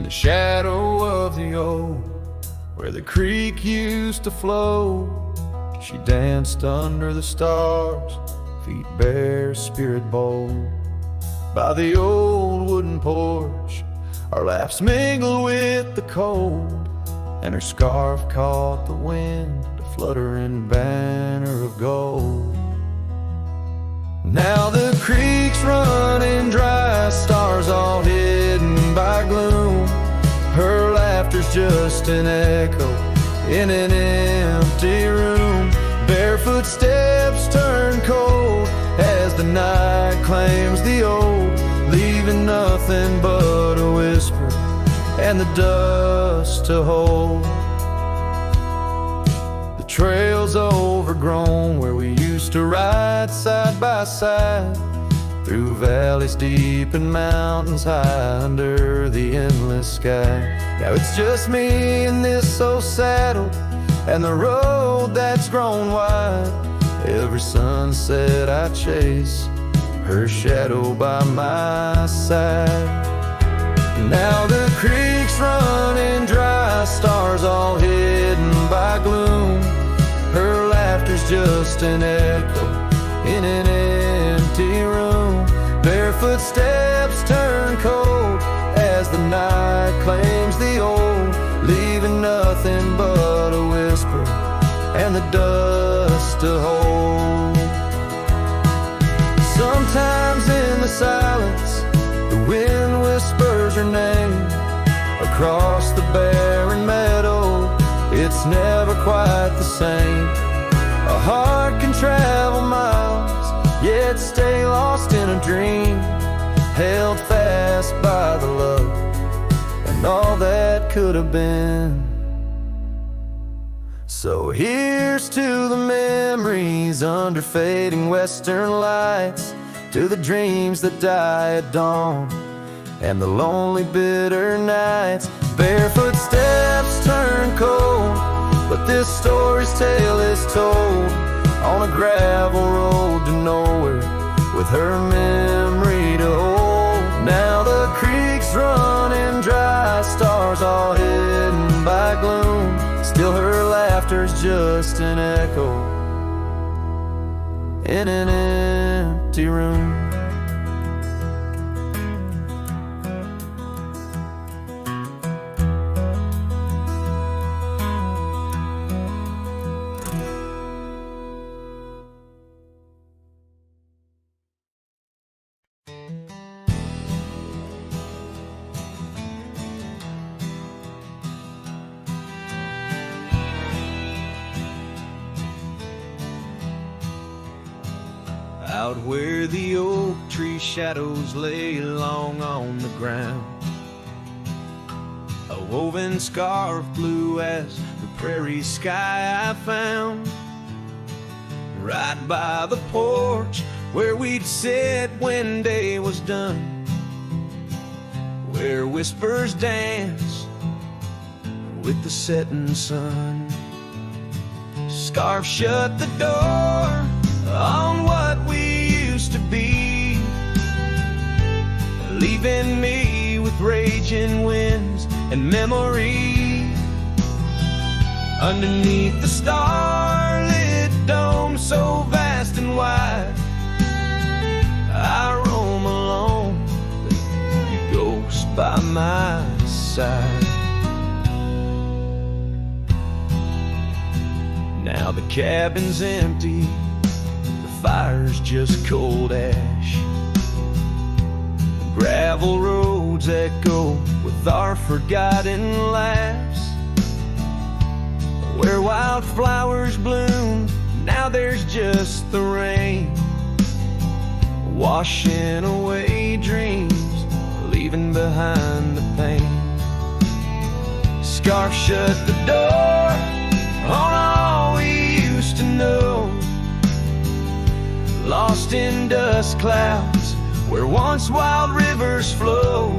in the shadow of the old, where the creek used to flow. She danced under the stars, feet bare, spirit bold. By the old wooden porch, our laughs mingled with the cold, and her scarf caught the wind, a fluttering banner of gold. Now the creek's running dry, stars all hidden by gloom. Her laughter's just an echo in an empty room. Barefoot steps turn cold as the night claims the old, leaving nothing but a whisper and the dust to hold. The trail's overgrown where we used to ride side by side, through valleys deep and mountains high under the endless sky. Now it's just me in this old saddle and the road that's grown wide. Every sunset I chase, her shadow by my side. Now the creek's running dry, stars all hidden by gloom. Her laughter's just an echo in an empty room. Barefoot steps turn cold as the night claims the old, leaving nothing but a whisper and the dust to hold. Sometimes in the silence, the wind whispers her name across the barren meadow. It's never quite the same. A heart can travel miles, yet stay lost in a dream, held fast by the love and all that could have been. So here's to the memories under fading western lights, to the dreams that die at dawn and the lonely bitter nights. Barefoot steps turn cold, but this story's tale is told on a gravel road to nowhere, with her memory to hold. Now the creek's running dry, stars all hidden by gloom. Still her laughter's just an echo in an empty room. Out where the oak tree shadows lay long on the ground, a woven scarf blue as the prairie sky I found. Right by the porch where we'd sit when day was done, where whispers dance with the setting sun. Scarf shut the door on what we used to be, leaving me with raging winds and memory. Underneath the starlit dome so vast and wide, I roam alone, you ghost by my side. Now the cabin's empty, fire's just cold ash. Gravel roads echo with our forgotten laughs. Where wildflowers bloom, now there's just the rain, washing away dreams, leaving behind the pain. Scarf shut the door on all we used to know, lost in dust clouds where once wild rivers flow.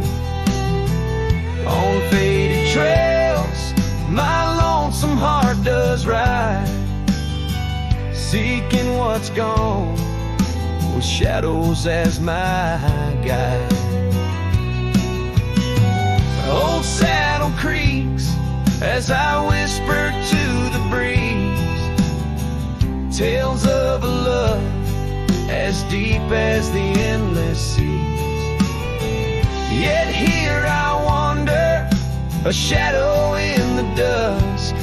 On faded trails my lonesome heart does ride, seeking what's gone with shadows as my guide. Old saddle creaks as I whisper to the breeze, tales of a love as deep as the endless seas. Yet here I wander, a shadow in the dusk,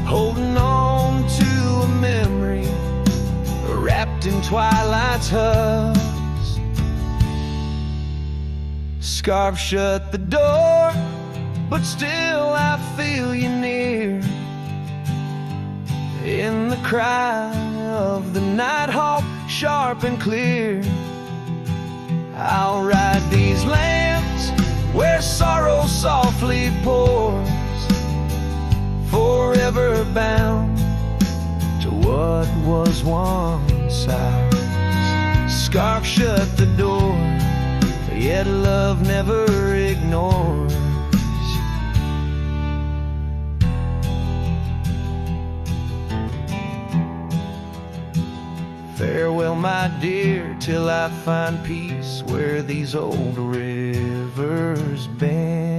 holding on to a memory wrapped in twilight's husk. Scarf shut the door, but still I feel you near, in the cry of the nighthawk, sharp and clear. I'll ride these lands where sorrow softly pours, forever bound to what was once ours. Scarf shut the door, yet love never ignores. Farewell, my dear, till I find peace where these old rivers bend.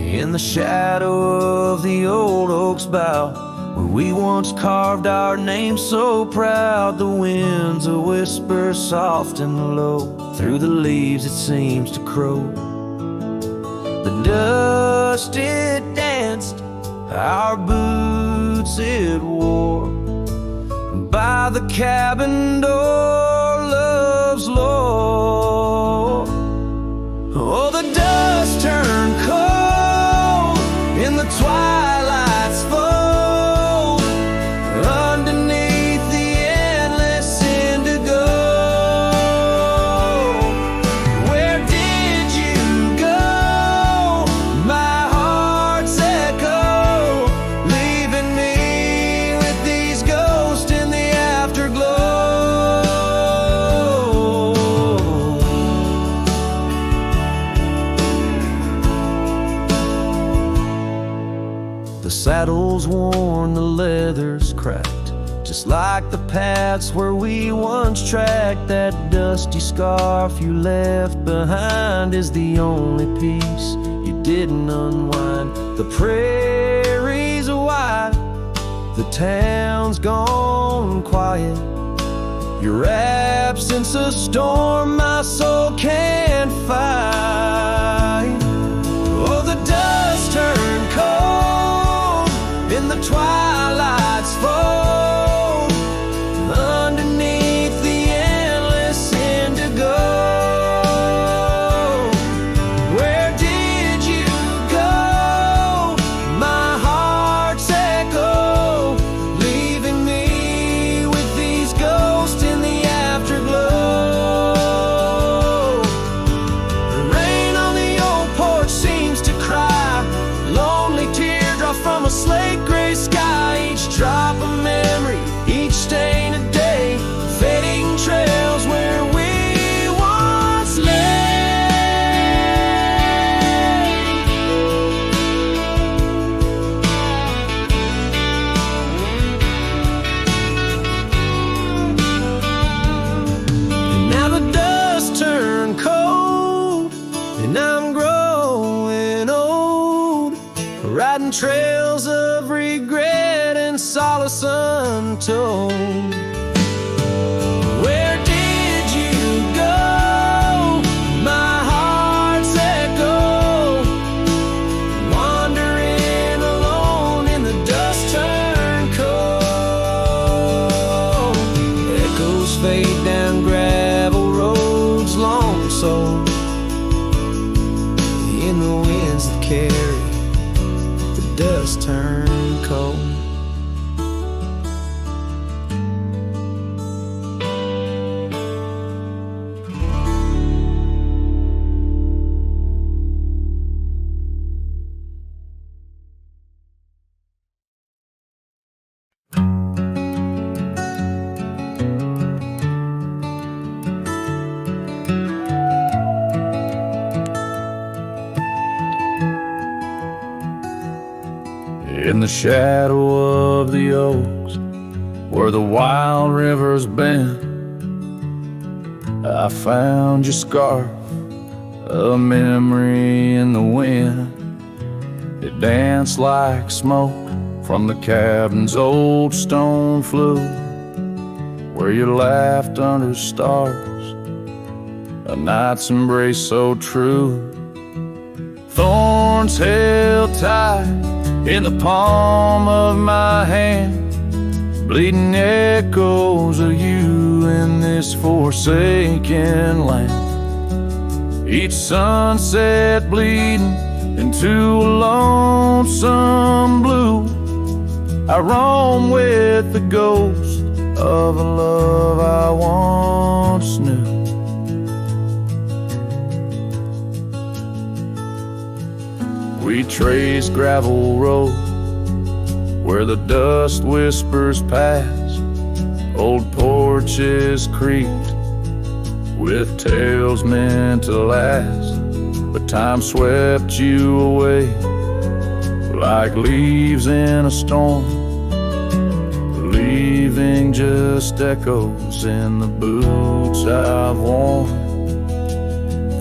In the shadow of the old oak's bough, where we once carved our name so proud, the wind's a whisper soft and low, through the leaves it seems to crow. The dust it danced, our boots it wore, by the cabin door love's lore. Oh, the dust turned cold in the twilight's fold, underneath the endless indigo. Where did you go, my heart's echo, leaving me with these ghosts in the afterglow? The saddle's worn, the leather's cracked, just like the paths where we once tracked. That dusty scarf you left behind is the only piece you didn't unwind. The prairie's wide, the town's gone quiet, your absence a storm my soul can't fight. Oh, the dust turned cold in the twilight's fold, underneath the endless indigo. Where did you go, my heart's echo, leaving me with these ghosts in the afterglow? The rain on the old porch seems to cry, lonely teardrop from a slate gray sky. Each drop a memory, each stain a day, fading trails where we once lay. And now the dust turned cold, and I'm growing old, riding trails of regret and solace untold. Where did you go, my heart's echo, wandering alone in the dust turned cold? Echoes fade down gravel roads, long sold in the winds that carry the dust turned cold. In the shadow of the oaks, where the wild rivers bend, I found your scarf, a memory in the wind. It danced like smoke from the cabin's old stone flue, where you laughed under stars, a night's embrace so true. Thorns held tight in the palm of my hand, bleeding echoes of you in this forsaken land. Each sunset bleeding into a lonesome blue, I roam with the ghost of a love I once knew. We trace gravel road where the dust whispers past, old porches creaked with tales meant to last. But time swept you away like leaves in a storm, leaving just echoes in the boots I've worn.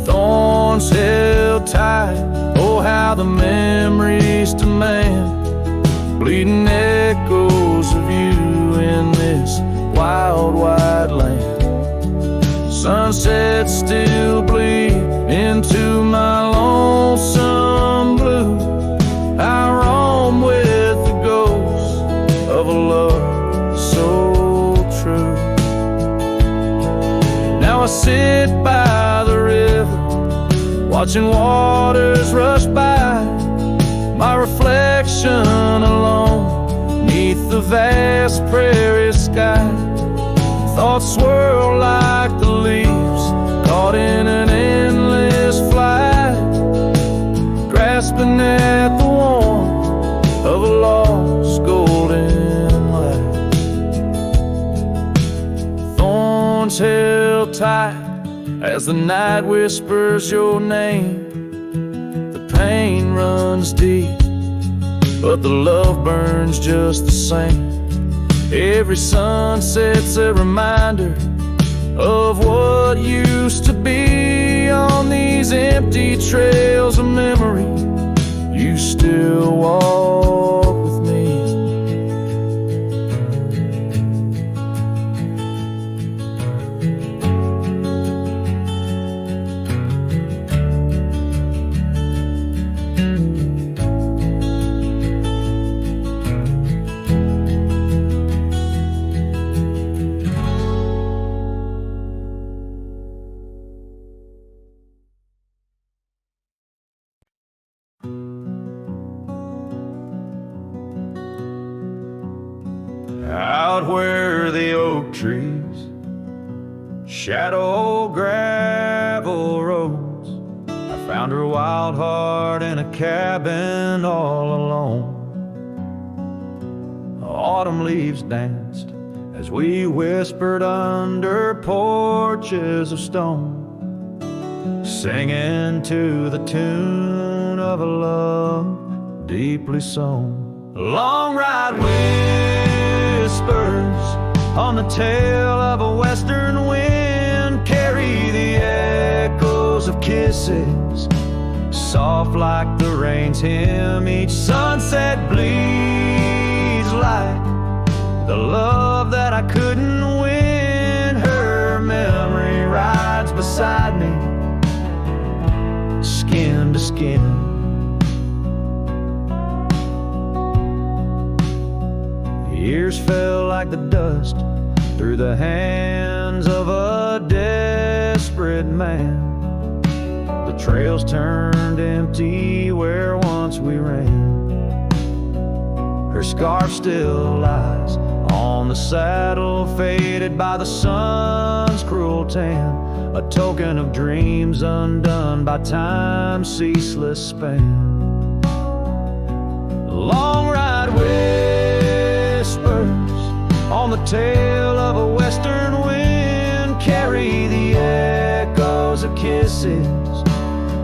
Thorns held tight, oh how the memories demand, bleeding echoes of you in this wild, wide land. Sunsets still bleed into my lonesome blue. I roam with the ghost of a love so true. Now I sit by the river, watching waters rush by, my reflection alone neath the vast prairie sky. Thoughts swirl like the leaves caught in an endless flight, grasping at the warmth of a lost golden light. Thorns held tight as the night whispers your name. The pain runs deep, but the love burns just the same. Every sunset's a reminder of what used to be. On these empty trails of memory, you still walk with me. Out where the oak trees shadow gravel roads, I found her wild heart in a cabin all alone. Autumn leaves danced as we whispered under porches of stone, singing to the tune of a love deeply sown. A long ride whispers on the tail of a western wind carry the echoes of kisses, soft like the rain's hymn. Each sunset bleeds like the love that I couldn't win. Her memory rides beside me, skin to skin. Years fell like the dust through the hands of a desperate man. The trails turned empty where once we ran. Her scarf still lies on the saddle, faded by the sun's cruel tan, a token of dreams undone by time's ceaseless span. Long ride on the tail of a western wind carry the echoes of kisses,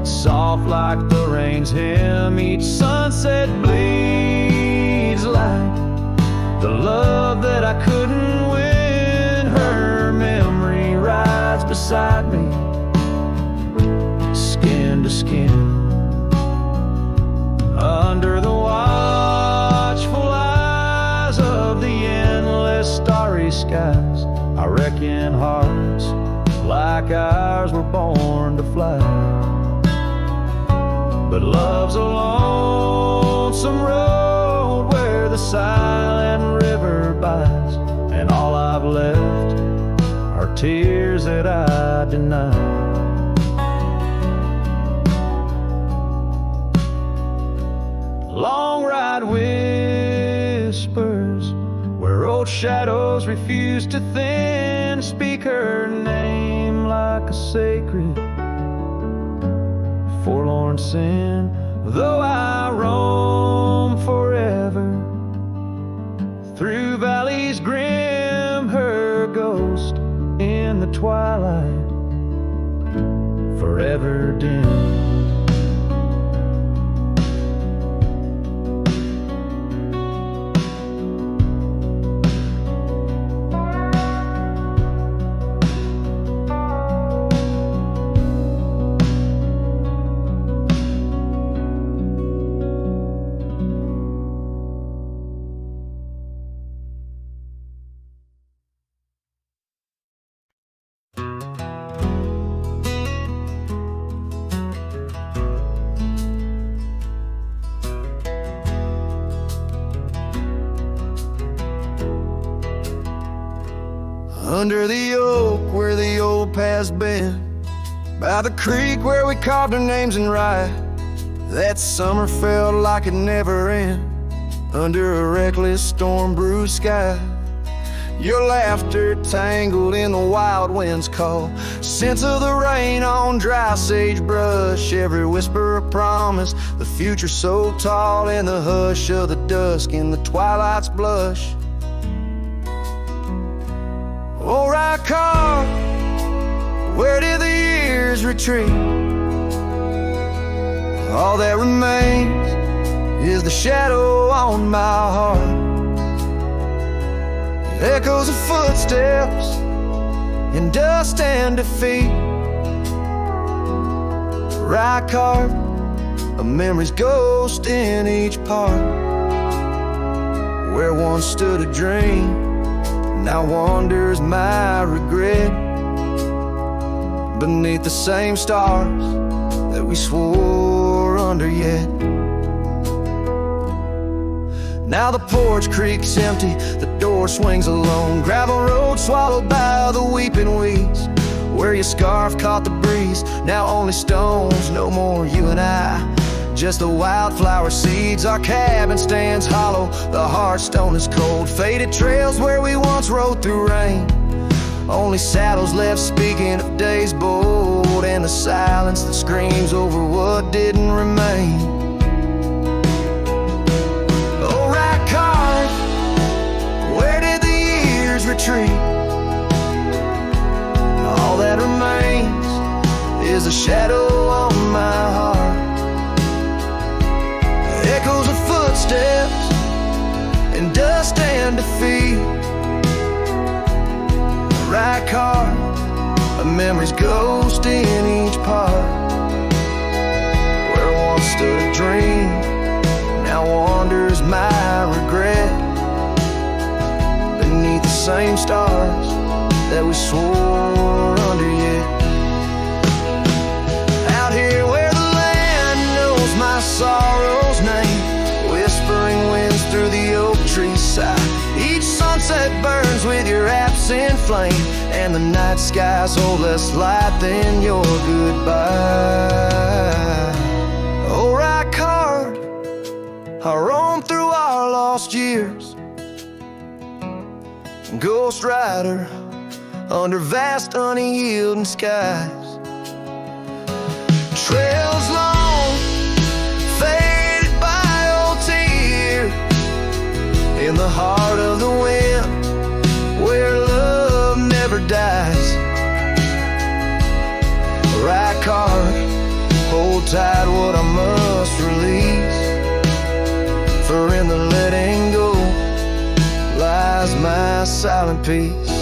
soft like the rain's hymn. Each sunset bleeds skies. I reckon hearts like ours were born to fly. But love's a lonesome road where the silent river bites, and all I've left are tears that I deny. Long ride whispers where old shadows refuse to thin. Speak her name like a sacred forlorn sin. Though I roam forever through valleys grim, her ghost in the twilight forever dim. Under the oak where the old path's been, by the creek where we carved our names in rye, that summer felt like it never end, under a reckless storm-bruised sky. Your laughter tangled in the wild wind's call, scents of the rain on dry sagebrush, every whisper of promise, the future so tall, in the hush of the dusk, in the twilight's blush. Oh, right car, where did the years retreat? All that remains is the shadow on my heart, echoes of footsteps in dust and defeat. Right car, a memory's ghost in each part, where once stood a dream, now wanders my regret, beneath the same stars that we swore under yet. Now the porch creaks empty, the door swings alone, gravel road swallowed by the weeping weeds, where your scarf caught the breeze, now only stones, no more you and I, just the wildflower seeds. Our cabin stands hollow, the hearthstone is cold, faded trails where we once rode through rain, only saddles left speaking of days bold, and the silence that screams over what didn't remain. Oh, right car, where did the years retreat? All that remains is a shadow on my heart, echoes of footsteps in dust and defeat. Right car, a memory's ghost in each part, where once stood a dream, now wanders my regret, beneath the same stars that we swore under yet. Out here where the land knows my sorrow's name, whispering winds through the oak tree's side, each sunset burns with your absent flame, and the night skies hold less light than your goodbye. Oh, right card, I roam through our lost years, ghost rider under vast unyielding skies, trails long faded by old tears, in the heart of the wind where love never dies. Right car, hold tight what I must release, for in the letting go lies my silent peace.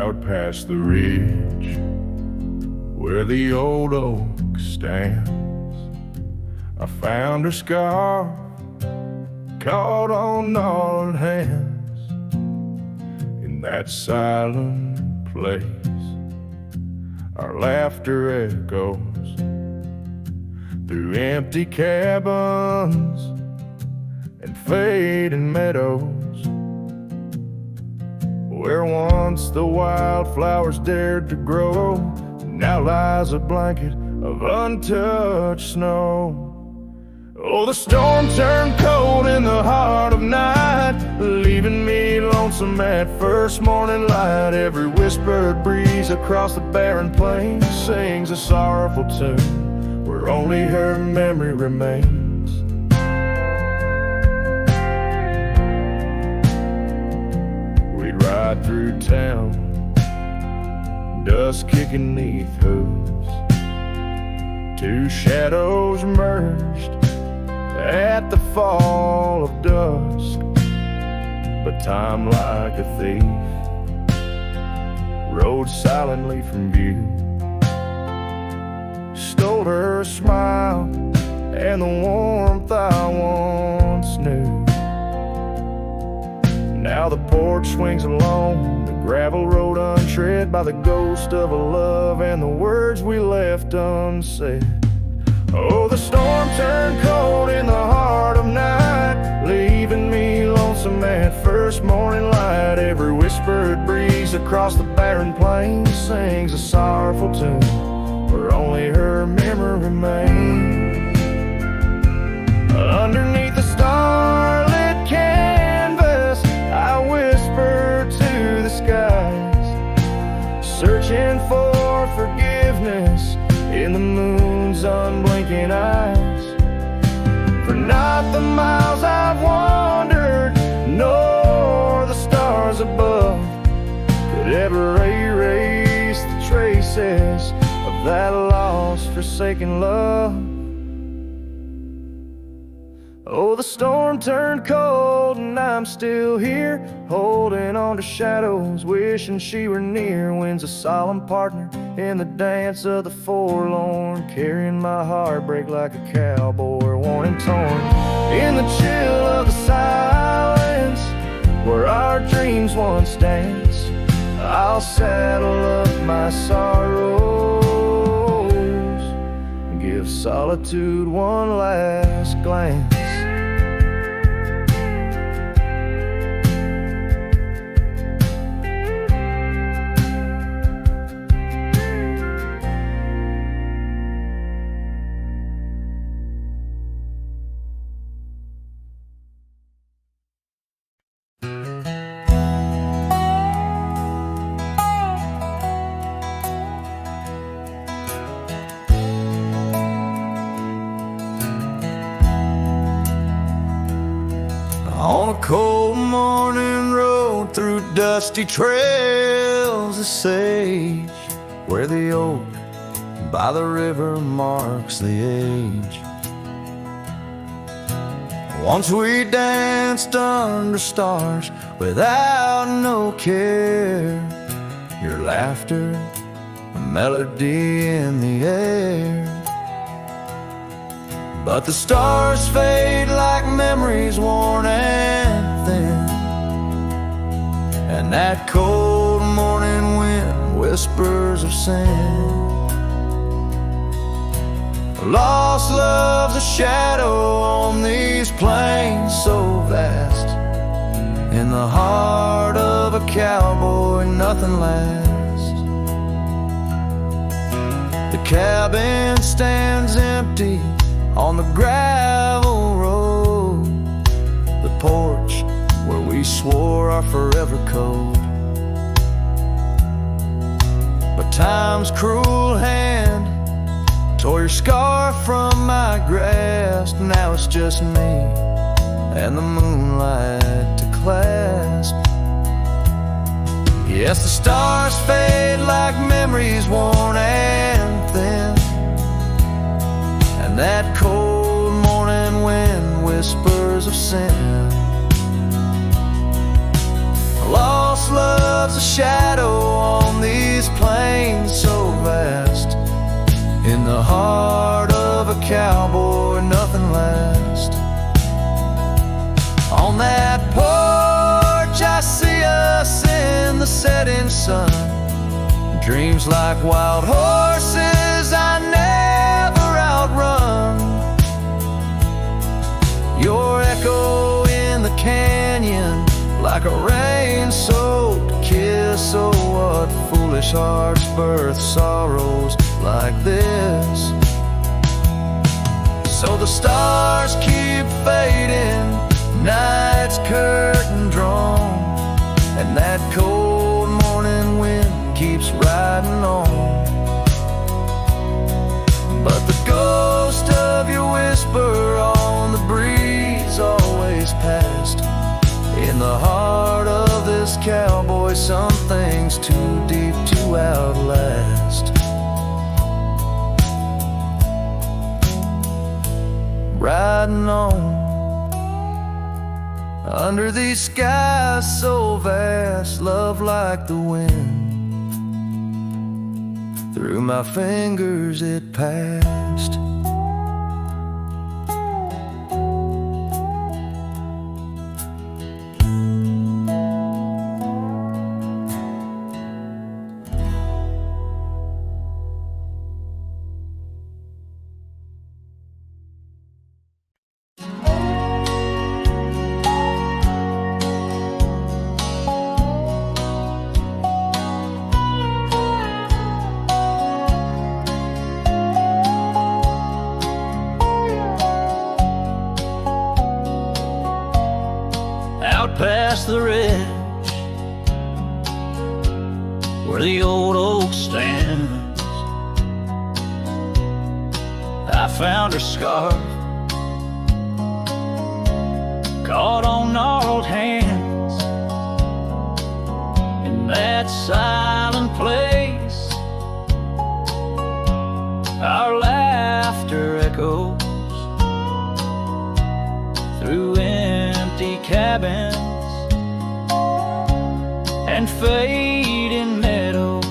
out past the ridge where the old oak stands. I found her scarf caught on gnarled hands in that silent place. Our laughter echoes through empty cabins and fading meadows, where once the wildflowers dared to grow, now lies a blanket of untouched snow. Oh, the storm turned cold in the heart of night, leaving me lonesome at first morning light. Every whispered breeze across the barren plains sings a sorrowful tune where only her memory remains. We'd ride through town, dust kicking 'neath hooves, two shadows merged at the fall of dusk. But time, like a thief, rode silently from view, stole her smile and the warmth I once knew. Now the porch swings along the gravel road untread by the ghost of a love and the words we left unsaid. Oh, the storm turned cold in the heart of night, leaving me lonesome at first morning light. Every whispered breeze across the barren plains sings a sorrowful tune where only her memory remains. Underneath the starlit canvas, I whisper to the skies, searching for forgiveness in the moon's unblinking eyes. For not the miles I've wandered, nor the stars above could ever erase the traces of that lost, forsaken love. Oh, the storm turned cold and I'm still here, holding on to shadows, wishing she were near. Wind's a solemn partner in the dance of the forlorn, carrying my heartbreak like a cowboy, worn and torn. In the chill of the silence, where our dreams once danced, I'll saddle up my sorrows and give solitude one last glance. On a cold morning road through dusty trails of sage, where the oak by the river marks the age. Once we danced under stars without no care, your laughter, a melody in the air. But the stars fade like memories worn and thin, and that cold morning wind whispers of sin. Lost love's a shadow on these plains so vast. In the heart of a cowboy nothing lasts. The cabin stands empty on the gravel road, the porch where we swore our forever code. But time's cruel hand tore your scarf from my grasp. Now it's just me and the moonlight to clasp. Yes, the stars fade like memories worn and thin, and that cold morning wind whispers of sin. Lost love's a shadow on In the heart of a cowboy, nothing lasts. On that porch I see us in the setting sun. Dreams like wild horses I never outrun. Your echo in the canyon, like a rain-soaked kiss. Oh, what foolish hearts birth sorrows like this. So the stars keep fading, night's curtain drawn, and that cold morning wind keeps riding on. But the ghost of your whisper on the breeze always passed. In the heart of this cowboy, some things too deep to outlast. Riding on under these skies so vast, love like the wind. Through my fingers it passed. Past the ridge where the old oak stands, I found her scarf caught on gnarled hands. In that silent place our laughter echoes through empty cabins and fading meadows,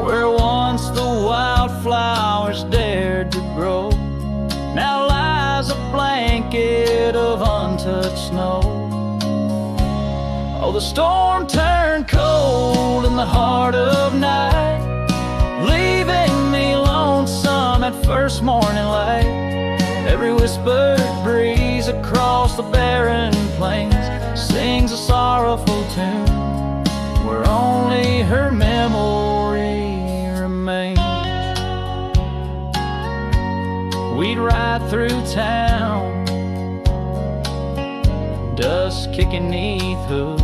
where once the wildflowers dared to grow, now lies a blanket of untouched snow. Oh, the storm turned cold in the heart of night, leaving me lonesome at first morning light. Every whispered breeze across the barren plains sings a sorrowful tune, where only her memory remains. We'd ride through town, dust kicking 'neath hooves,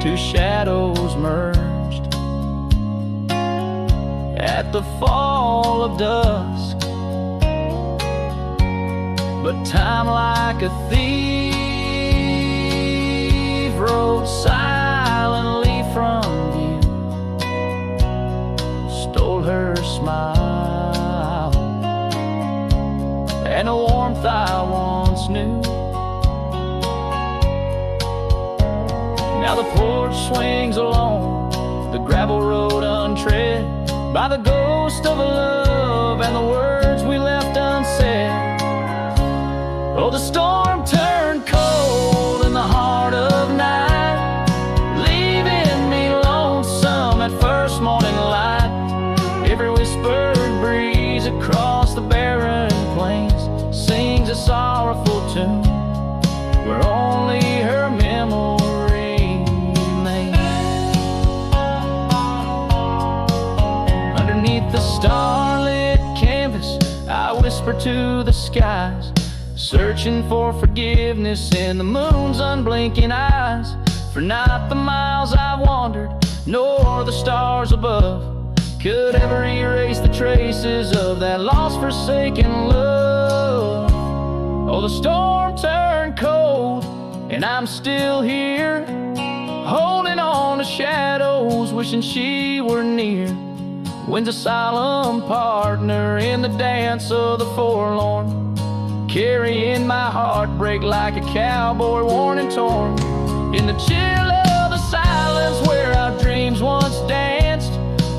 two shadows merged at the fall of dusk. But time, like a thief, rode silently from view, stole her smile and a warmth I once knew. Now the porch swings along the gravel road untread by the ghost of a love and the words we left unsaid. Oh, the storm turned cold in the heart of night, leaving me lonesome at first morning light. Every whispered breeze across the barren plains sings a sorrowful tune, where only her memory remains. Underneath the starlit canvas I whisper to the skies, searching for forgiveness in the moon's unblinking eyes. For not the miles I've wandered, nor the stars above, could ever erase the traces of that lost, forsaken love. Oh, the storm turned cold, and I'm still here, holding on to shadows, wishing she were near. Wind's a solemn partner in the dance of the forlorn, carrying my heartbreak like a cowboy worn and torn. In the chill of the silence islands where our dreams once danced,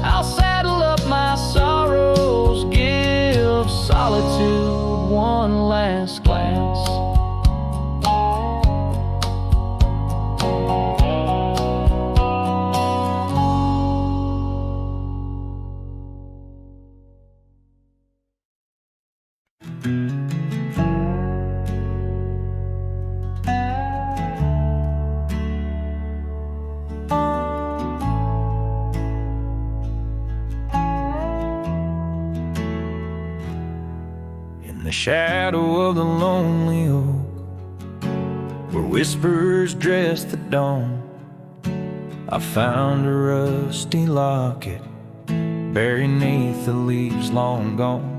I'll saddle up my sorrows, give solitude one last glance. In the shadow of the lonely oak, where whispers dress the dawn, I found a rusty locket buried neath the leaves long gone.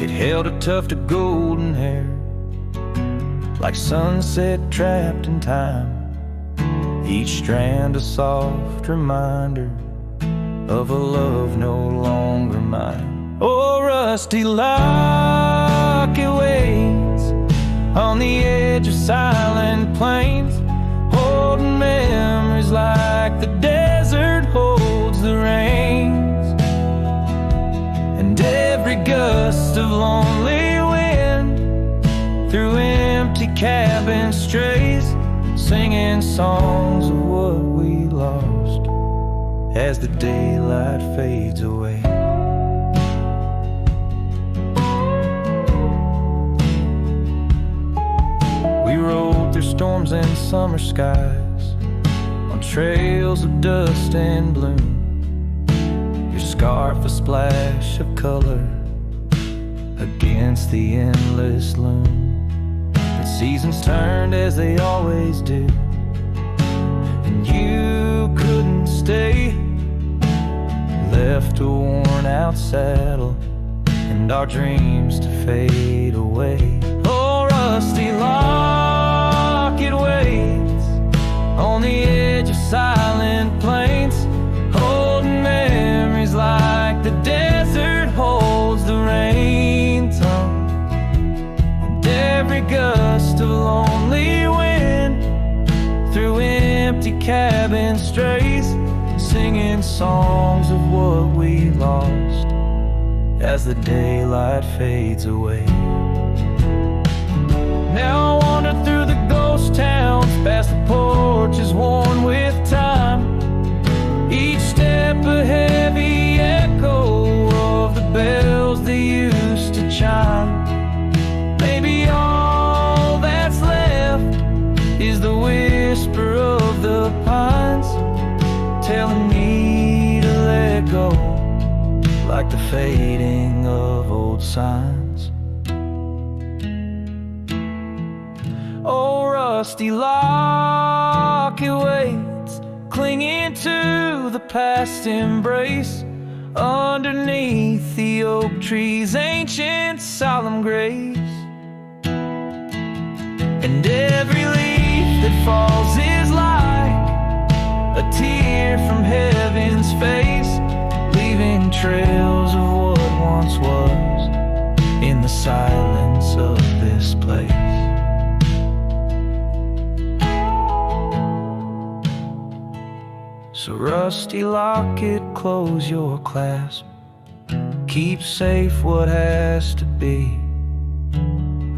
It held a tuft of golden hair, like sunset trapped in time, each strand a soft reminder of a love no longer mine. Oh, rusty locket waits on the edge of silent plains, holding memories like the desert holds the rains. And every gust of lonely wind through empty cabins strays, singing songs of what we lost as the daylight fades away. We rode through storms and summer skies on trails of dust and bloom, your scarf a splash of color against the endless loom. The seasons turned as they always do, and you couldn't stay. Left a worn out saddle and our dreams to fade away. Oh, rusty locket waits on the edge of silent plains, holding memories like the desert holds the rain tongue. And every gust of lonely wind through empty cabin strays, singing songs of what we lost as the daylight fades away. Now I wander through the ghost towns, past the porches worn with time, each step a heavy echo of the bells they used to chime. Maybe all that's left is the whisper of the pines, telling me to let go, like the fading of old signs. Oh, rusty locket waits, clinging to the past embrace, underneath the oak tree's ancient solemn grace. And every leaf that falls is like a tear from heaven's face, leaving trails of what once was in the silence of this place. So rusty locket, close your clasp, keep safe what has to be.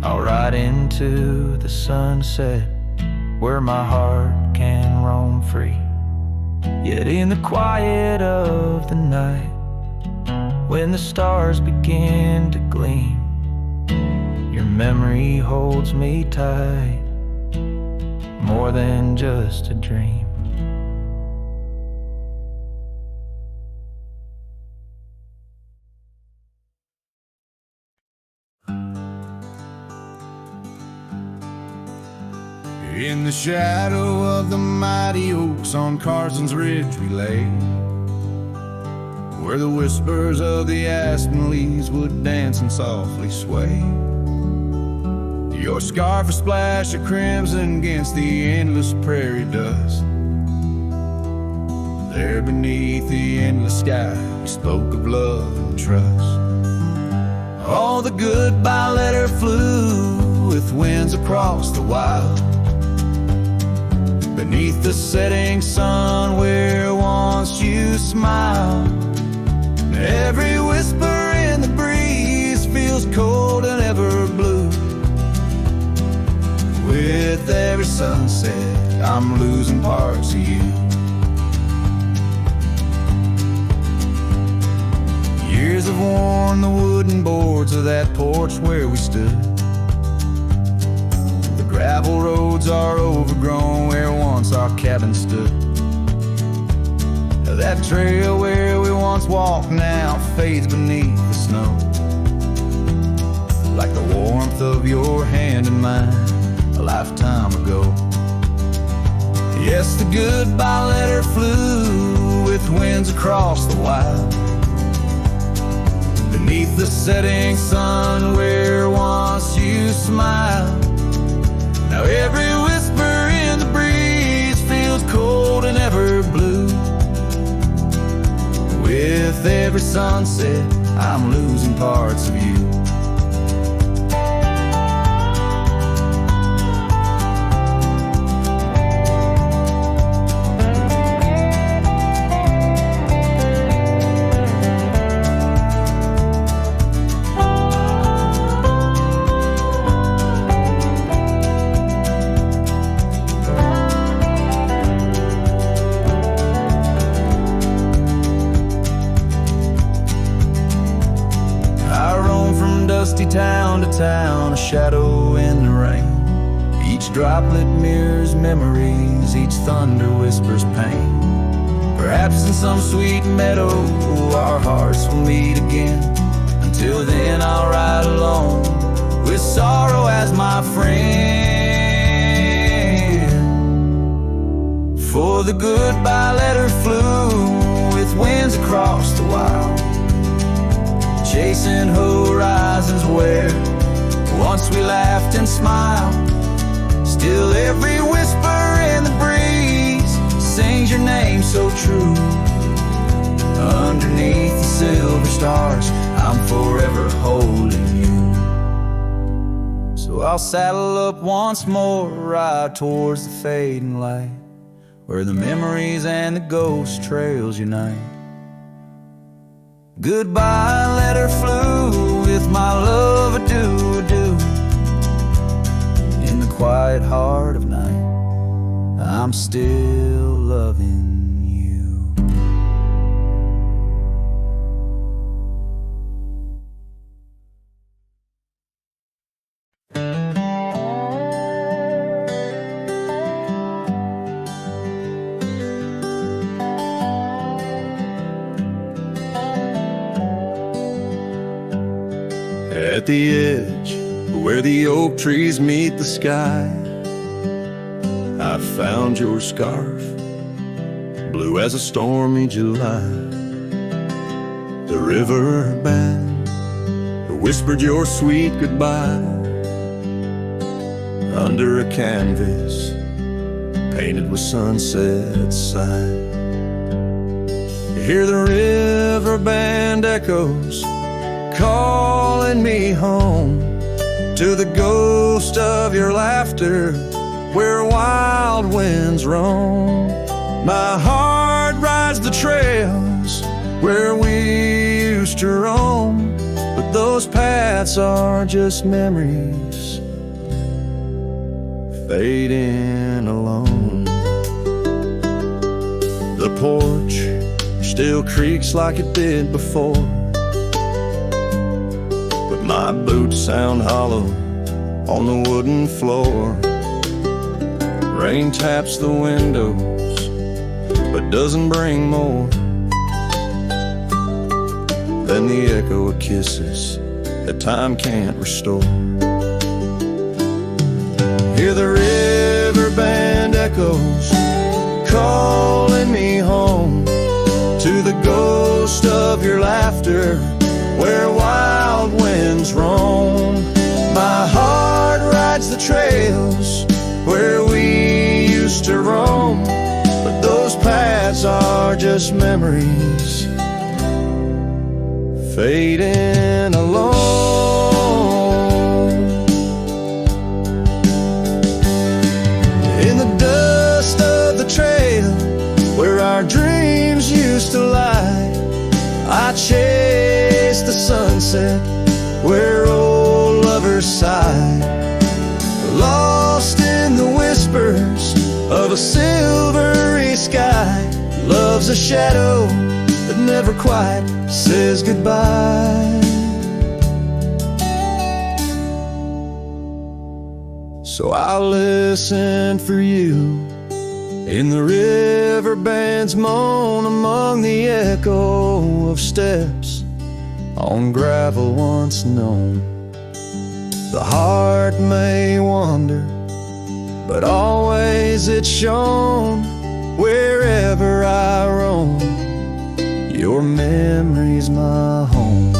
I'll ride into the sunset where my heart can roam free. Yet in the quiet of the night, when the stars begin to gleam, your memory holds me tight, more than just a dream. In the shadow of the mighty oaks on Carson's Ridge we lay, where the whispers of the aspen leaves would dance and softly sway. Your scarf a splash of crimson against the endless prairie dust. There beneath the endless sky we spoke of love and trust. All the goodbye letter flew with winds across the wild. beneath the setting sun where once you smiled. Every whisper in the breeze feels cold and ever blue. With every sunset, I'm losing parts of you. Years have worn the wooden boards of that porch where we stood. The gravel roads are overgrown where once our cabin stood. That trail where we once walked now fades beneath the snow, like the warmth of your hand in mine a lifetime ago. Yes, the goodbye letter flew with winds across the wild, beneath the setting sun where once you smiled. Now every whisper in the breeze feels cold and ever blue. With every sunset, I'm losing parts of you. Town to town, a shadow in the rain. Each droplet mirrors memories, each thunder whispers pain. Perhaps in some sweet meadow our hearts will meet again. Until then I'll ride alone with sorrow as my friend. For the goodbye letter flew with winds across the wild, chasing horizons where once we laughed and smiled. Still every whisper in the breeze sings your name so true. Underneath the silver stars, I'm forever holding you. So I'll saddle up once more, ride towards the fading light, where the memories and the ghost trails unite. Goodbye letter flew with my love adieu, adieu. In the quiet heart of night, I'm still loving you. At the edge where the oak trees meet the sky, I found your scarf, blue as a stormy July. The river band whispered your sweet goodbye under a canvas painted with sunset side. You hear the river band echoes calling me home to the ghost of your laughter where wild winds roam. My heart rides the trails where we used to roam, but those paths are just memories fading alone. The porch still creaks like it did before, my boots sound hollow on the wooden floor. Rain taps the windows, but doesn't bring more than the echo of kisses that time can't restore. Hear the river band echoes calling me home to the ghost of your laughter where wild winds roam. My heart rides the trails where we used to roam, but those paths are just memories fading alone. In the dust of sunset where old lovers sigh, lost in the whispers of a silvery sky. Love's a shadow that never quite says goodbye. So I'll listen for you in the riverband's moan, among the echo of steps on gravel once known. The heart may wander, but always it's shown. Wherever I roam, your memory's my home.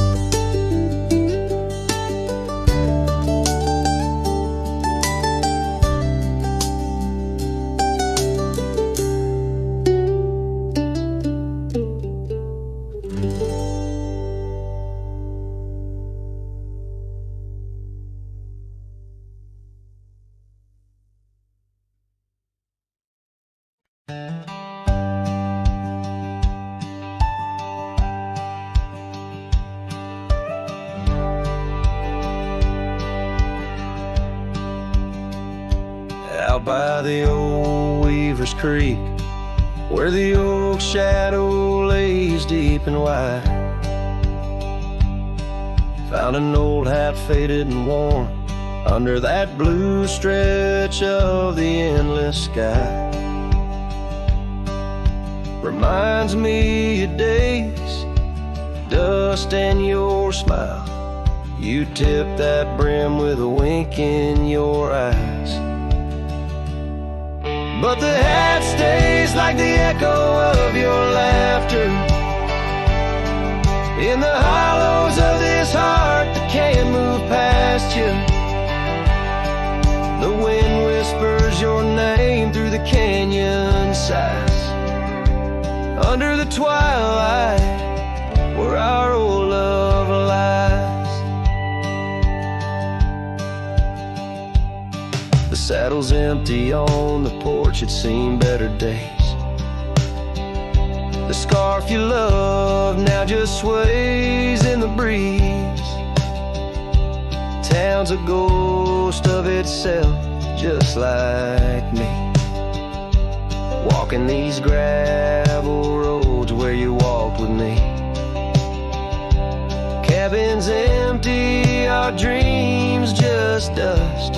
Out by the old Weaver's Creek, where the oak shadow lays deep and wide, found an old hat faded and worn under that blue stretch of the endless sky. Reminds me of days, dust and your smile. You tipped that brim with a wink in your eyes. But the hat stays like the echo of your laughter in the hollows of this heart that can't move past you. The wind whispers your name through the canyon sighs, under the twilight where our old love lies. The saddle's empty on the porch, it's seen better days. The scarf you love now just sways in the breeze. Town's a ghost of itself, just like me, walking these gravel roads where you walked with me. Cabins empty, our dreams just dust,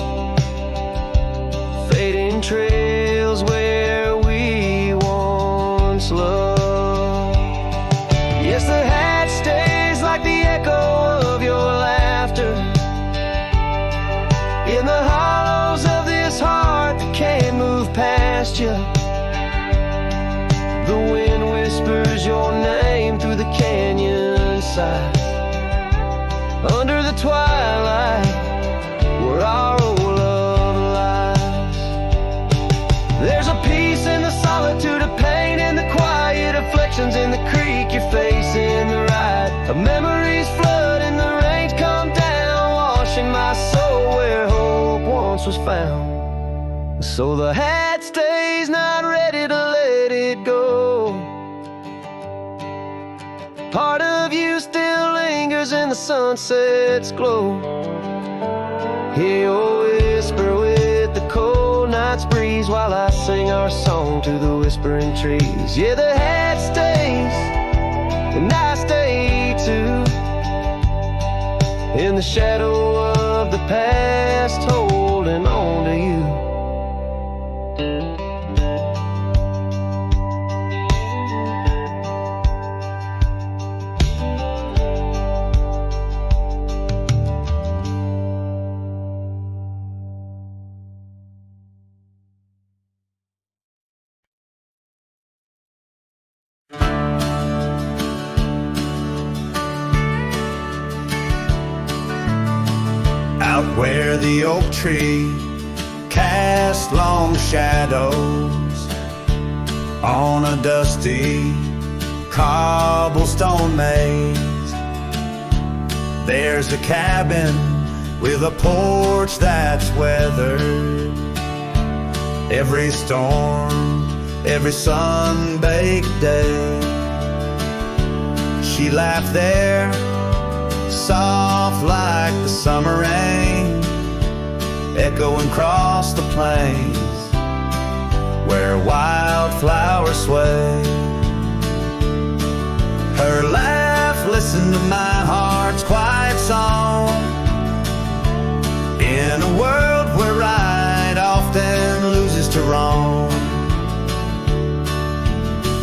fading trails where we once loved. Yes, the hat stays like the echo of your laughter in the hollows of this heart that can't move past you. The wind whispers your name through the canyon side, under the twilight where our old love lies. There's a peace in the solitude of pain, in the quiet afflictions, in the creek you're facing the ride. Of memories flood and the rains come down, washing my soul where hope once was found. So the hat stays, not ready to let it go. Part of you still lingers in the sunset's glow. Hear your whisper with the cold night's breeze, while I sing our song to the whispering trees. Yeah, the hat stays, and I stay too, in the shadow of the past, holding on to you. Out where the oak tree cast long shadows on a dusty cobblestone maze, there's a cabin with a porch that's weathered every storm, every sun-baked day. She laughed there, soft like the summer rain, echoing across the plains where wildflowers sway. Her laugh, listen to my heart's quiet song, in a world where right often loses to wrong.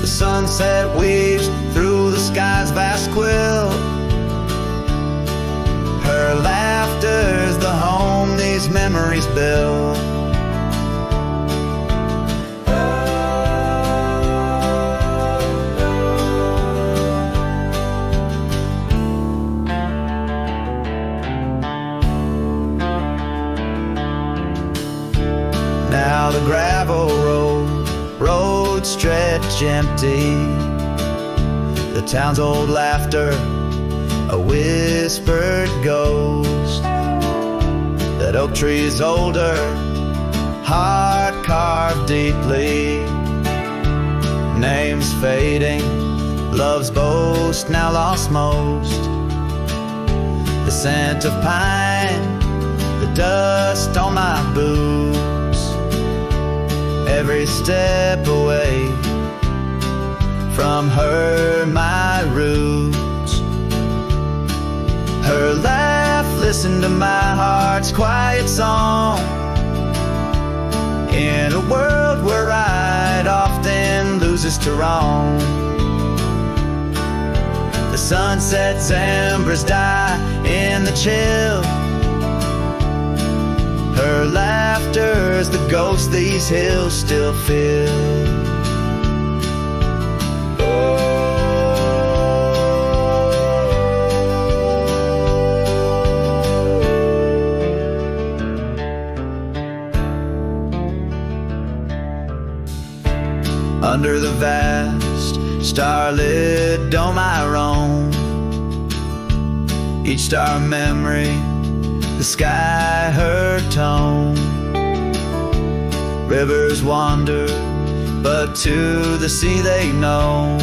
The sunset weaves through the sky's vast quilt. Her laughter's the home these memories build. Now the gravel roads stretch empty, the town's old laughter a whispered ghost. That oak tree's older, heart carved deeply, names fading, love's boast now lost most. The scent of pine, the dust on my boots, every step away from her, my roots. Her laugh, listen to my heart's quiet song, in a world where right often loses to wrong. The sunset's embers die in the chill. Her laughter's the ghost these hills still feel. Under the vast starlit dome I roam, each star memory, the sky her tone. Rivers wander, but to the sea they know,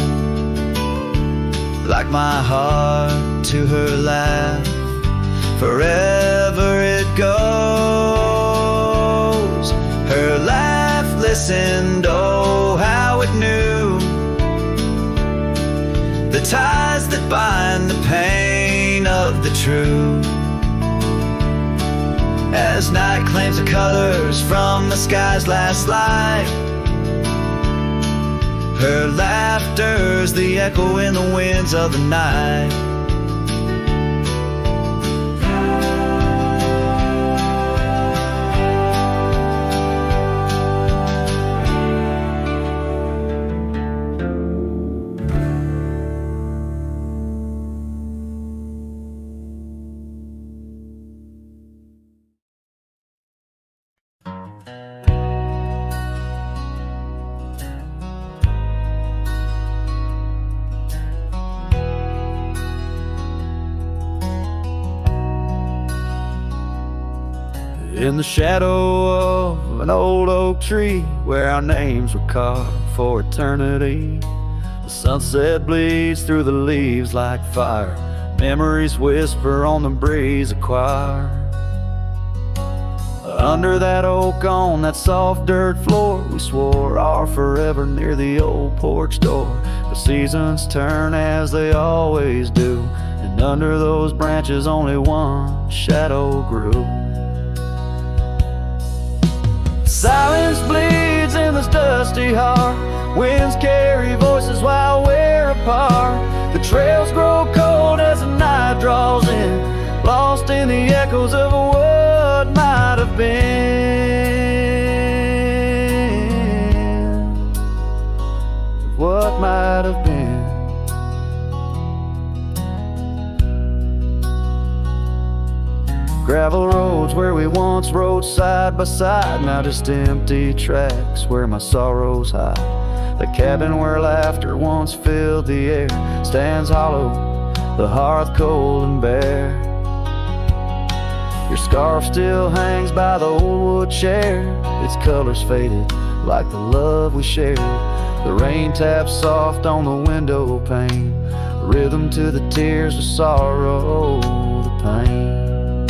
like my heart to her laugh, forever it goes. Her laugh listened, oh how it knew the ties that bind the pain of the true. As night claims the colors from the sky's last light, her laughter's the echo in the winds of the night. In the shadow of an old oak tree, where our names were carved for eternity, the sunset bleeds through the leaves like fire. Memories whisper on the breeze of choir. Under that oak on that soft dirt floor, we swore our forever near the old porch door. The seasons turn as they always do, and under those branches only one shadow grew. Silence bleeds in this dusty heart. Winds carry voices while we're apart. The trails grow cold as the night draws in, lost in the echoes of what might have been. What might have been. Gravel roads where we once rode side by side, now just empty tracks where my sorrows hide. The cabin where laughter once filled the air stands hollow, the hearth cold and bare. Your scarf still hangs by the old wood chair, its colors faded like the love we shared. The rain taps soft on the window pane, rhythm to the tears of sorrow. flame.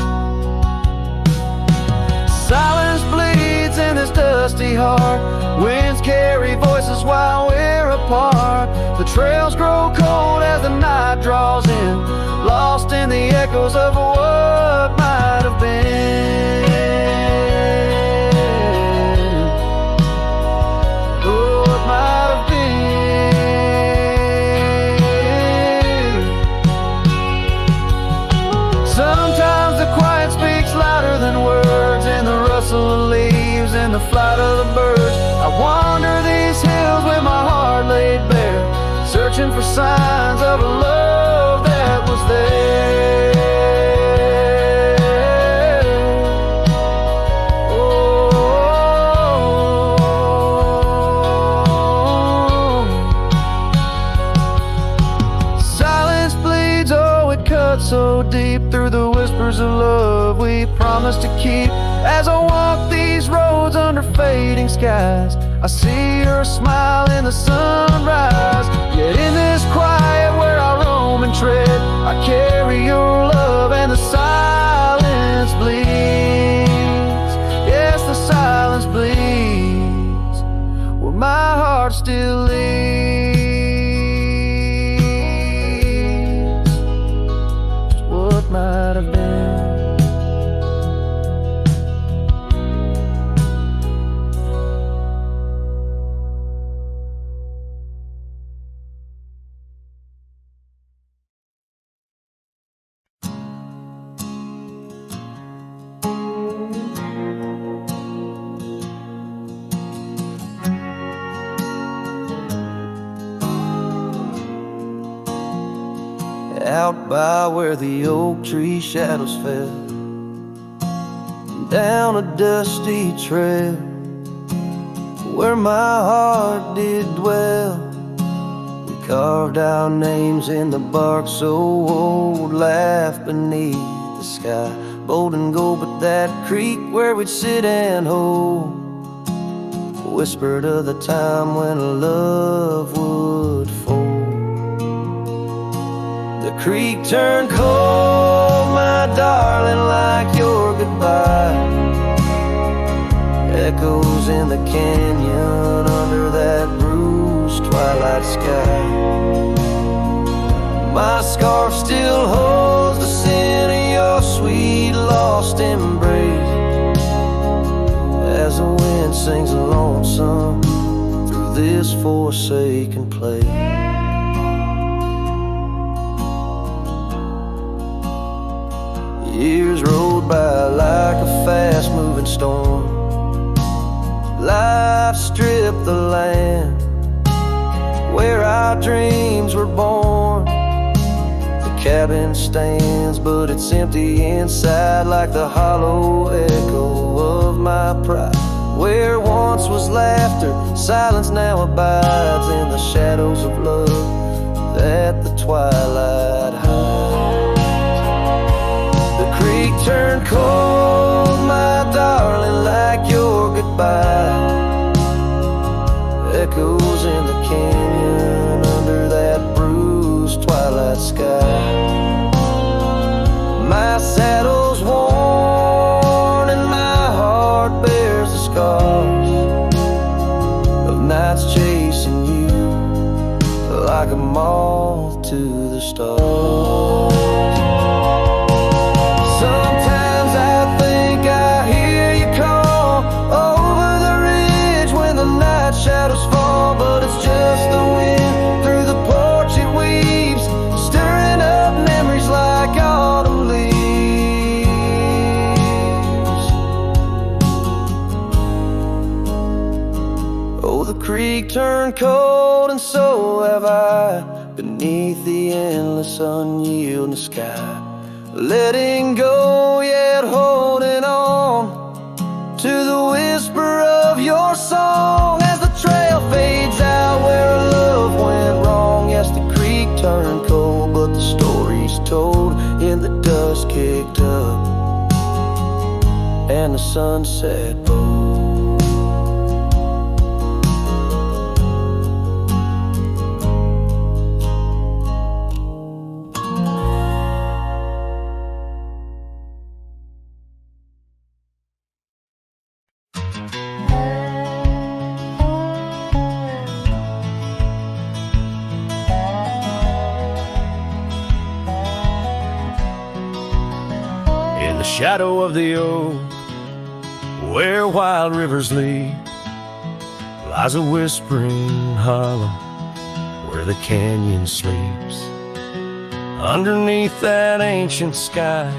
Silence bleeds in this dusty heart. Winds carry voices while we're apart. The trails grow cold as the night draws in, lost in the echoes of what might have been. Oh, what might have been. Sometimes the quiet speaks louder than words, in the rustle of leaves and the flight of the birds. I wander these hills with my heart laid bare, searching for signs of a love that was there. Oh. Silence bleeds, oh, it cuts so deep through the whispers of love we promised to keep. As I walk these roads under fading skies, I see your smile in the sunrise. Yet in this quiet where I roam and tread, I carry your love and the silence bleeds. Yes, the silence bleeds where my heart still leads. Just what might have been. Out by where the oak tree shadows fell, down a dusty trail where my heart did dwell. We carved our names in the bark so old, laughed beneath the sky, bold and gold. But that creek where we'd sit and hold whispered of the time when love would fold. The creek turned cold, my darling, like your goodbye. Echoes in the canyon under that bruised twilight sky. My scarf still holds the scent of your sweet lost embrace, as the wind sings a lonesome through this forsaken place. Years rolled by like a fast-moving storm. Life stripped the land where our dreams were born. The cabin stands, but it's empty inside, like the hollow echo of my pride. Where once was laughter, silence now abides in the shadows of love that the twilight hides. The creek turned cold, my darling, like your goodbye. Echoes in the canyon under that bruised twilight sky. My saddle's worn and my heart bears the scars of nights chasing you like a moth to the stars. Sometimes I think I hear you call over the ridge when the night shadows fall, but it's just the wind through the porch it weaves, stirring up memories like autumn leaves. Oh, the creek turned cold and so have I, beneath the endless unyielding sky. Letting go yet holding on to the whisper of your song as the trail fades out where love went wrong. Yes, the creek turned cold, but the story's told in the dust kicked up and the sunset bold. shadow of the oak, where wild rivers lead, lies a whispering hollow where the canyon sleeps. Underneath that ancient sky,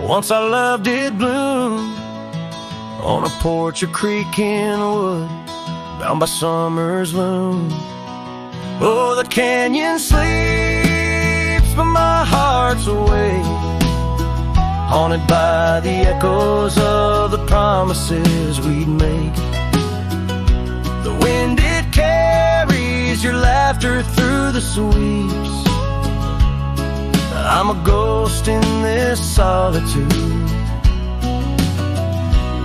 once our love did bloom, on a porch, a creek in the wood, bound by summer's loom. Oh, the canyon sleeps, but my heart's awake, haunted by the echoes of the promises we'd make. The wind, it carries your laughter through the sweeps. I'm a ghost in this solitude,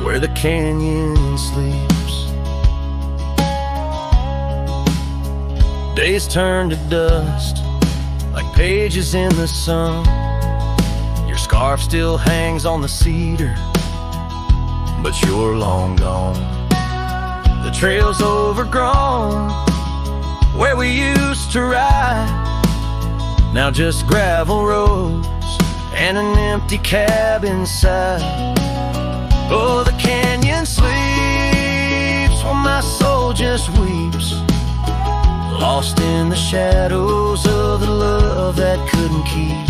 where the canyon sleeps. Days turn to dust, like pages in the sun. Your scarf still hangs on the cedar, but you're long gone. The trail's overgrown, where we used to ride, now just gravel roads and an empty cab inside. Oh, the canyon sleeps while my soul just weeps, lost in the shadows of the love that couldn't keep.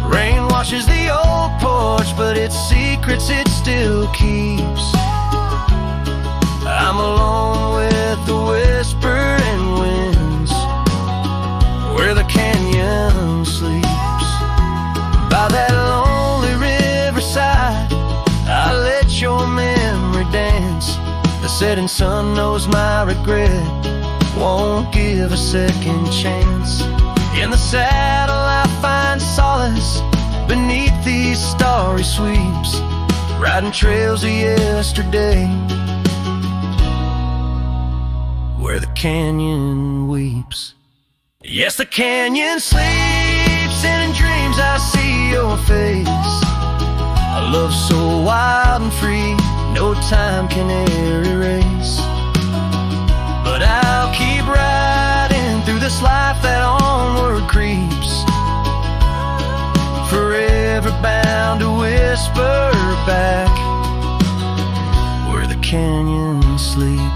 Rain washes the old porch, but its secrets it still keeps. I'm alone with the whispering winds, where the canyon sleeps. By that lonely riverside, I let your memory dance. The setting sun knows my regret won't give a second chance. In the saddle I find solace beneath these starry sweeps, riding trails of yesterday, where the canyon weeps. Yes, the canyon sleeps, and in dreams I see your face. A love so wild and free, no time can e'er erase. But I'll keep riding through this life that onward creeps, forever bound to whisper back, where the canyon sleeps.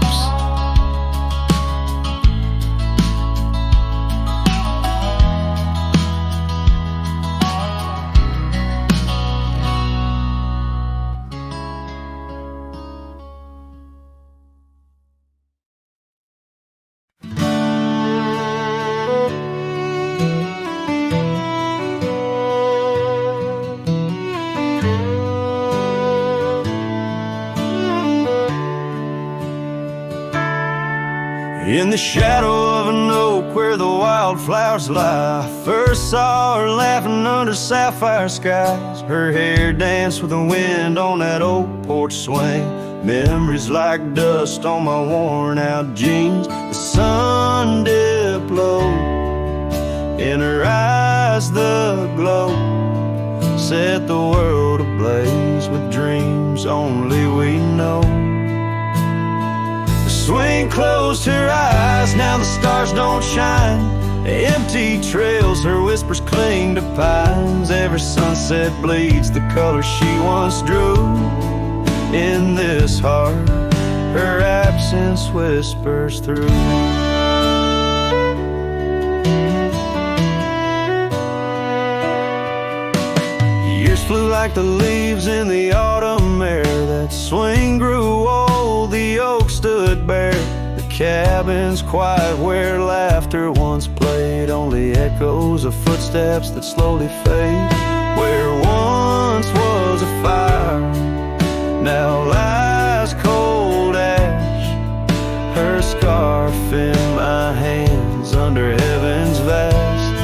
In the shadow of an oak where the wildflowers lie, first saw her laughing under sapphire skies. Her hair danced with the wind on that oak porch swing. Memories like dust on my worn out jeans. The sun dipped low, in her eyes the glow set the world ablaze with dreams only we know. Swing closed her eyes, now the stars don't shine. Empty trails, her whispers cling to pines. Every sunset bleeds the color she once drew. In this heart, her absence whispers through. Years flew like the leaves in the autumn air. That swing grew old, the oak stood bare. The cabin's quiet where laughter once played, only echoes of footsteps that slowly fade. Where once was a fire, now lies cold ash. Her scarf in my hands under heaven's vast.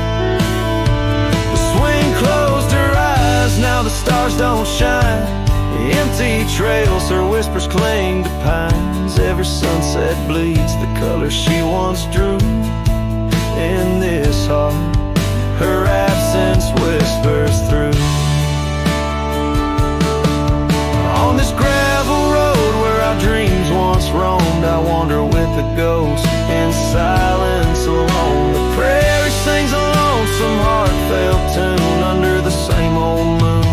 The swing closed her eyes, now the stars don't shine. Empty trails, her whispers cling to pines. Every sunset bleeds the color she once drew. In this heart, her absence whispers through. On this gravel road where our dreams once roamed, I wander with the ghost in silence alone. The prairie sings a lonesome heartfelt tune under the same old moon.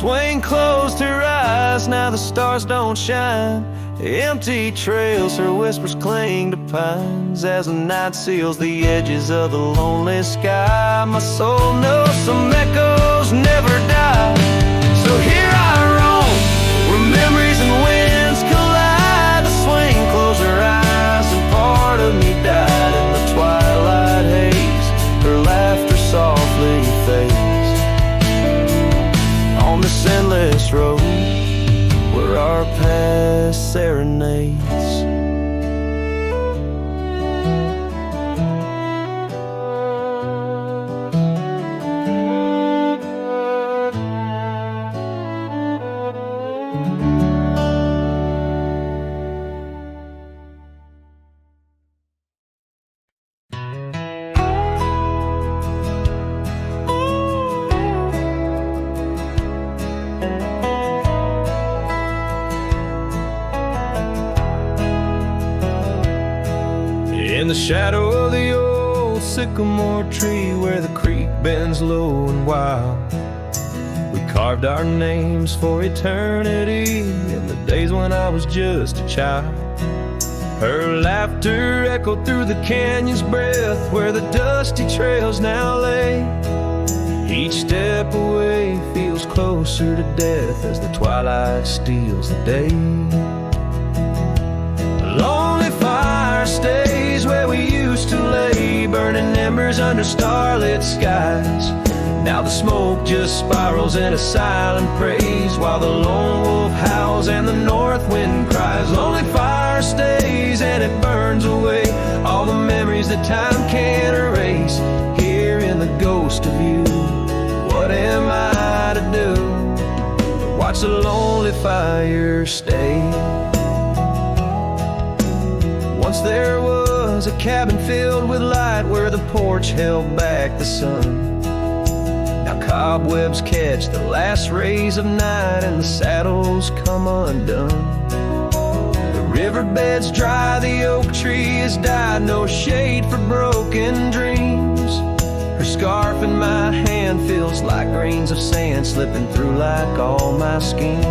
Swain closed her eyes, now the stars don't shine. Empty trails, her whispers cling to pines. As the night seals the edges of the lonely sky, my soul knows some echoes never die. So here I roam, where memories and winds collide. The swain closed her eyes and part of me died. In the twilight haze, her laughter softly fades. On this endless road where our past serenades. In the shadow of the old sycamore tree, where the creek bends low and wild, we carved our names for eternity. In the days when I was just a child, her laughter echoed through the canyon's breath, where the dusty trails now lay. Each step away feels closer to death as the twilight steals the day. Lonely fire stays where we used to lay, burning embers under starlit skies. Now the smoke just spirals in a silent praise, while the lone wolf howls and the north wind cries. Lonely fire stays and it burns away all the memories that time can't erase. Here in the ghost of you, what am I to do? Watch the lonely fire stay. Once there was a cabin filled with light, where the porch held back the sun. Now cobwebs catch the last rays of night, and the saddles come undone. The riverbed's dry, the oak tree has died, no shade for broken dreams. Her scarf in my hand feels like grains of sand slipping through like all my schemes.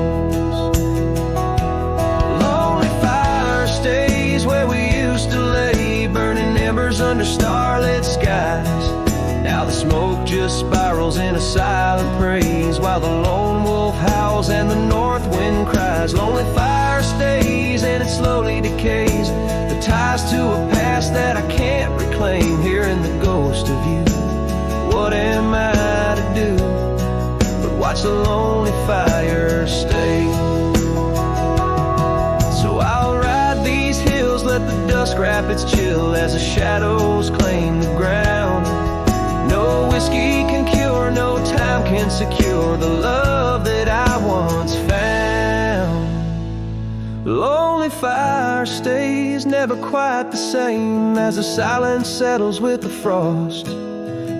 Lonely fire stays where we used to lay, burning embers under starlit skies. Now the smoke just spirals in a silent praise, while the lone wolf howls and the north wind cries. Lonely fire stays and it slowly decays, the ties to a past that I can't reclaim. Here in the ghost of you, what am I to do but watch the lonely fire stay? So I'll ride these hills, let the dust wrap its chill as the shadows claim the ground. No whiskey can cure, no time can secure the love that I once found. Lonely fire stays, never quite the same as the silence settles with the frost.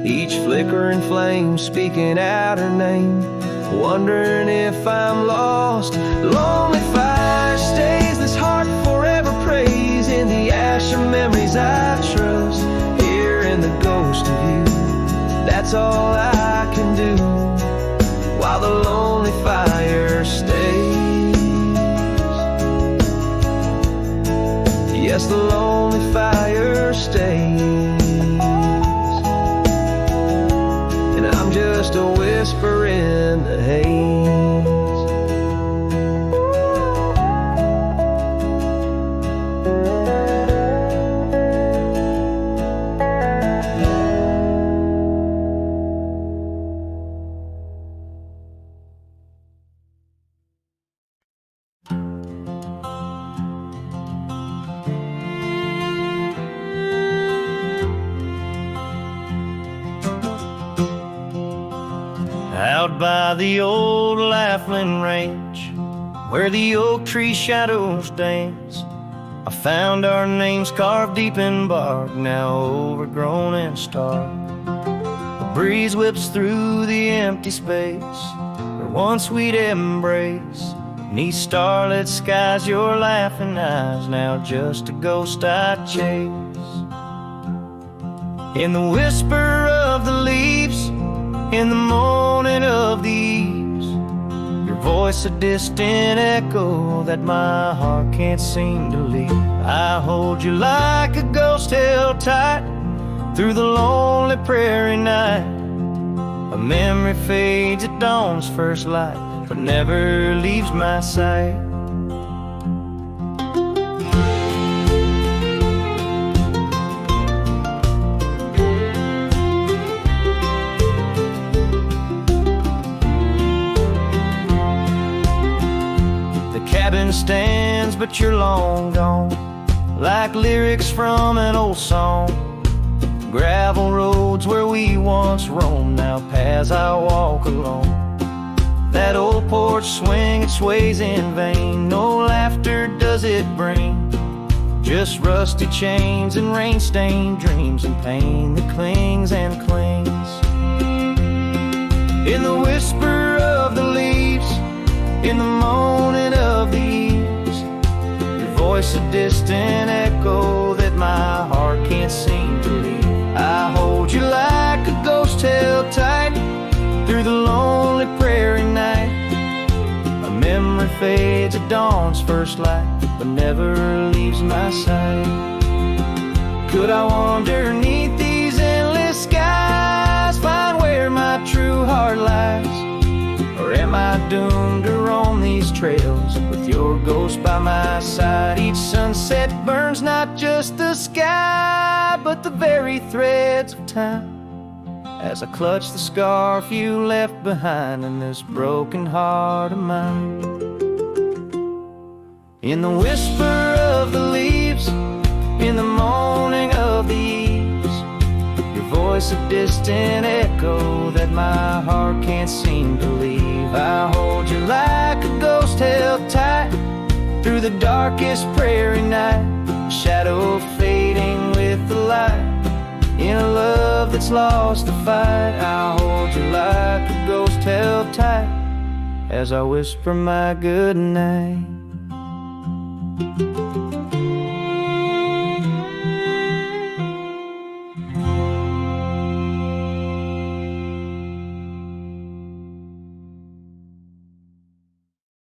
Each flickering flame speaking out her name, wondering if I'm lost. Lonely fire stays, this heart forever prays. In the ash of memories I trust, here in the ghost of you, that's all I can do, while the lonely fire stays. Yes, the lonely fire stays, and I'm just a whisper in the haze. Out by the old Laughlin Ranch, where the oak tree shadows dance, I found our names carved deep in bark, now overgrown and stark. A breeze whips through the empty space where once we'd embrace. Beneath starlit skies, your laughing eyes, now just a ghost I chase. In the whisper of the leaves, in the moaning of the eaves, voice a distant echo that my heart can't seem to leave. I hold you like a ghost held tight through the lonely prairie night. A memory fades at dawn's first light, but never leaves my sight. The cabin stands, but you're long gone, like lyrics from an old song. Gravel roads where we once roamed, now paths I walk alone. That old porch swing, it sways in vain. No laughter does it bring, just rusty chains and rain-stained dreams and pain that clings and clings. In the whisper of the leaves, in the moaning of the eaves, your voice a distant echo that my heart can't seem to leave. I hold you like a ghost held tight through the lonely prairie night. A memory fades at dawn's first light, but never leaves my sight. Could I wander neath these endless skies, find where my true heart lies? Or am I doomed to roam these trails with your ghost by my side? Each sunset burns not just the sky, but the very threads of time, as I clutch the scarf you left behind in this broken heart of mine. In the whisper of the leaves, in the moaning of the eaves, your voice a distant echo that my heart can't seem to leave. I hold you like a ghost held tight through the darkest prairie night, shadow fading with the light. In a love that's lost the fight, I hold you like a ghost held tight as I whisper my good night.